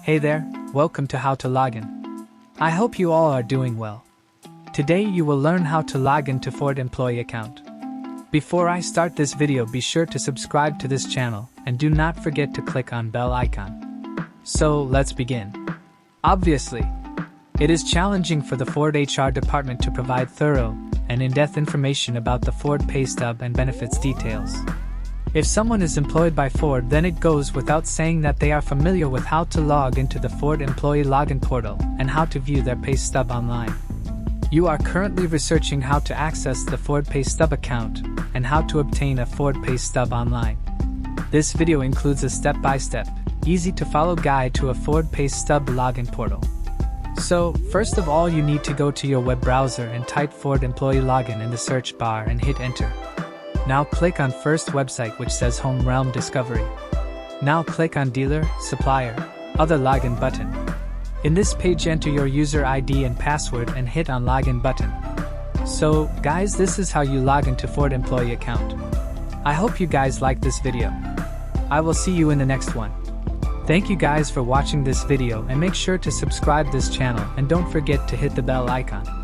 Hey there, welcome to How to Login. I hope you all are doing well. Today you will learn how to log into Ford employee account. Before I start this video, be sure to subscribe to this channel and do not forget to click on bell icon. So let's begin. Obviously, it is challenging for the Ford HR department to provide thorough and in-depth information about the Ford pay stub and benefits details. If someone is employed by Ford, then it goes without saying that they are familiar with how to log into the Ford employee login portal and how to view their pay stub online. You are currently researching how to access the Ford pay stub account and how to obtain a Ford pay stub online. This video includes a step-by-step, easy-to-follow guide to a Ford pay stub login portal. So, first of all, you need to go to your web browser and type Ford employee login in the search bar and hit enter. Now click on first website which says Home Realm Discovery. Now click on Dealer, Supplier, Other Login button. In this page enter your user ID and password and hit on Login button. So, guys, this is how you log into Ford employee account. I hope you guys like this video. I will see you in the next one. Thank you guys for watching this video and make sure to subscribe this channel and don't forget to hit the bell icon.